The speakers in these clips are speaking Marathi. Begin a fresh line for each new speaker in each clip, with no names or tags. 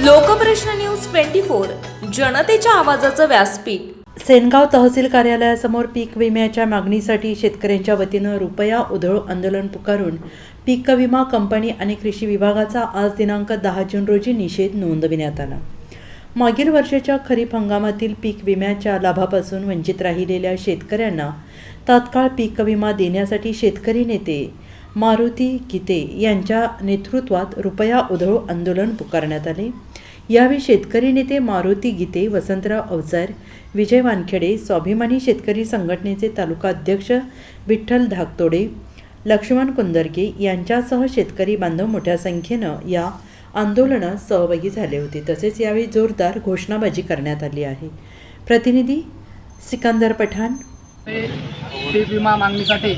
लोकप्रश्न न्यूज 24 जनतेच्या आवाजाचं व्यासपीठ।
सेनगाव तहसील कार्यालयासमोर पीक विम्याच्या मागणीसाठी शेतकऱ्यांच्या वतीनं रुपया उधळू आंदोलन पुकारून पीक विमा कंपनी आणि कृषी विभागाचा आज दिनांक 10 जून रोजी निषेध नोंदविण्यात आला। मागील वर्षाच्या खरीप हंगामातील पीक विम्याच्या लाभापासून वंचित राहिलेल्या शेतकऱ्यांना तात्काळ पीक विमा देण्यासाठी शेतकरी नेते मारुती गीते यांच्या नेतृत्वात रुपया उधळू आंदोलन पुकारण्यात आले। यावेळी शेतकरी नेते मारुती गीते, वसंतराव अवचार, विजय वानखेडे, स्वाभिमानी शेतकरी संघटनेचे तालुका अध्यक्ष विठ्ठल धाकतोडे, लक्ष्मण कुंदरगे यांच्यासह शेतकरी बांधव मोठ्या संख्येनं या आंदोलनात सहभागी झाले होते। तसेच यावेळी जोरदार घोषणाबाजी करण्यात आली आहे। प्रतिनिधी सिकंदर पठाण।
पीक विमा मागणीसाठी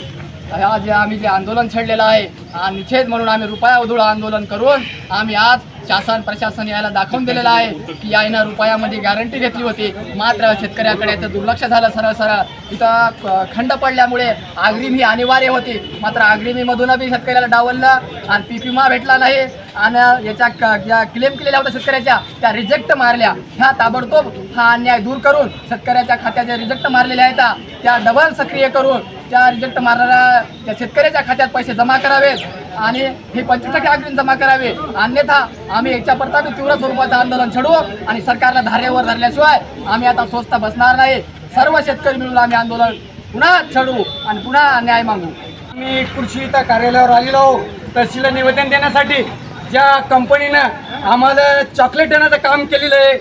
आज आम्ही जे आंदोलन छेडलेलं आहे, निषेध म्हणून आम्ही रुपया उधळू आंदोलन करून आम्ही आज शासन प्रशासन याला दाखवून दिलेलं आहे की यानं रुपयामध्ये गॅरंटी घेतली होती, मात्र शेतकऱ्याकडे याचं दुर्लक्ष झालं। सरळ इथं खंड पडल्यामुळे अग्रिम ही अनिवार्य होती, मात्र अग्रिमीमधून बी शेतकऱ्याला डावललं आणि पीक विमा भेटला नाही आणि याच्या क्लेम केलेल्या होत्या शेतकऱ्याच्या त्या रिजेक्ट मारल्या। ह्या ताबडतोब हा अन्याय दूर करून शेतकऱ्याच्या खात्याच्या रिजेक्ट मारलेल्या आहेत त्या डबल सक्रिय करून त्या रिजेक्ट मारणाऱ्या त्या शेतकऱ्याच्या खात्यात पैसे जमा करावेत आणि हे 25% अग्रिम जमा करावे, अन्यथा आम्ही याच्या परतावी तीव्र स्वरूपाचं आंदोलन छेडू आणि सरकारला धारेवर धरल्याशिवाय आम्ही आता स्वस्त बसणार नाही। सर्व शेतकरी मिळून आम्ही आंदोलन पुन्हा छेडू आणि पुन्हा न्याय मागू।
मी कृषी इथं कार्यालयावर आलेलो तहसील निवेदन देण्यासाठी। ज्या कंपनीनं आम्हाला चॉकलेट देण्याचं काम केलेलं आहे,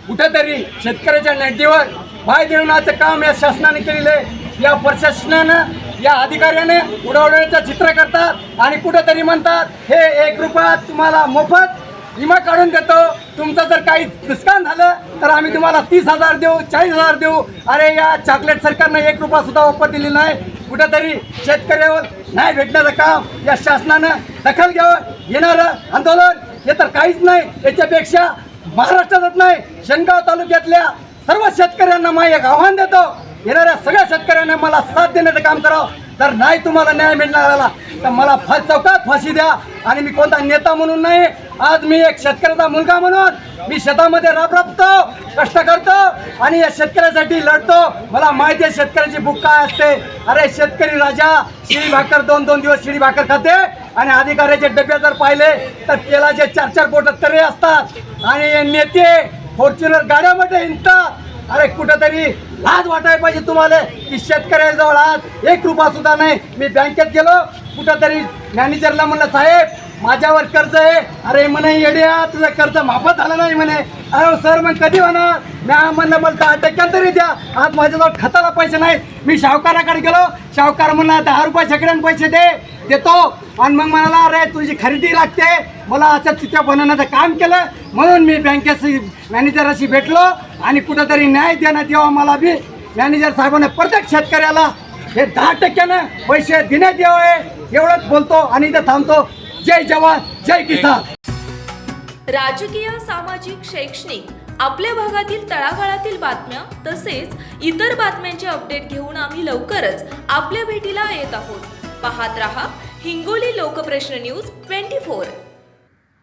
कुठेतरी शेतकऱ्याच्या नड्डीवर भाय देण्याचं काम या शासनाने केलेलं आहे। या प्रशासनानं या अधिकाऱ्याने उडवण्याचं चित्र करतात आणि कुठेतरी म्हणतात हे 1 रुपया तुम्हाला मोफत विमा काढून देतो, तुमचं जर काही नुकसान झालं तर आम्ही तुम्हाला 30,000 देऊ, 40,000 देऊ। अरे या चॉकलेट सरकारनं 1 रुपया सुद्धा वापर दिलेला नाही। कुठेतरी शेतकऱ्यावर न्याय भेटण्याचं काम या शासनानं दखल घ्यावं। येणारं आंदोलन हे तर काहीच नाही, याच्यापेक्षा महाराष्ट्रातच नाही सेनगाव तालुक्यातल्या सर्व शेतकऱ्यांना मी एक आव्हान देतो, येणाऱ्या सगळ्या शेतकऱ्यांना मला साथ देण्याचं काम करावं। तर नाही तुम्हाला न्याय मिळणार आला तर मला चौकात फाशी द्या। आणि मी कोणता नेता म्हणून नाही, आज मी एक शेतकऱ्याचा मुलगा म्हणून मी शेतामध्ये राबतो, कष्ट करतो आणि या शेतकऱ्यासाठी लढतो। मला माहिती आहे शेतकऱ्याची भूक काय असते। अरे शेतकरी राजा शिळी भाकर 2-2 दिवस शिळी भाकर खाते आणि अधिकाऱ्याचे डबे जर पाहिले तर तेलाचे 4-4 बोट तरी असतात आणि नेते फॉर्च्युनर गाड्यामध्ये हिंडतात। अरे कुठेतरी लाज वाटायला पाहिजे तुम्हाला की शेतकऱ्याजवळ आज 1 रुपया सुद्धा नाही। मी बँकेत गेलो, कुठेतरी मॅनेजरला म्हणलं साहेब माझ्यावर कर्ज आहे। अरे म्हणे येड्या तुझं कर्ज माफत झालं नाही म्हणे। अरे सर मग कधी होणार? मी म्हणलं मला 10% तरी द्या, आज माझ्याजवळ खताला पैसे नाहीत। मी शाहकाराकडे गेलो, शाहकार म्हणला 10 रुपये शेकड्यानं पैसे देतो आणि मग म्हणाला अरे तुझी खरेदी लागते, मला असं चित्या बनवण्याचं काम केलं म्हणून मी बँकेशी मॅनेजराशी भेटलो आणि कुठेतरी न्याय देण्यात यावा मला बी। मॅनेजर साहेबांना प्रत्येक शेतकऱ्याला हे 10% पैसे देण्यात यावे एवढंच बोलतो आणि इथे थांबतो। जय जवान जय किसान।
राजकीय, सामाजिक, शैक्षणिक आपल्या भागातील तळागाळातील बातम्या तसेच इतर बातम्यांचे अपडेट घेऊन आम्ही लवकरच आपल्या भेटीला येत आहोत। पाहत रहा हिंगोली लोकप्रश्न न्यूज 24।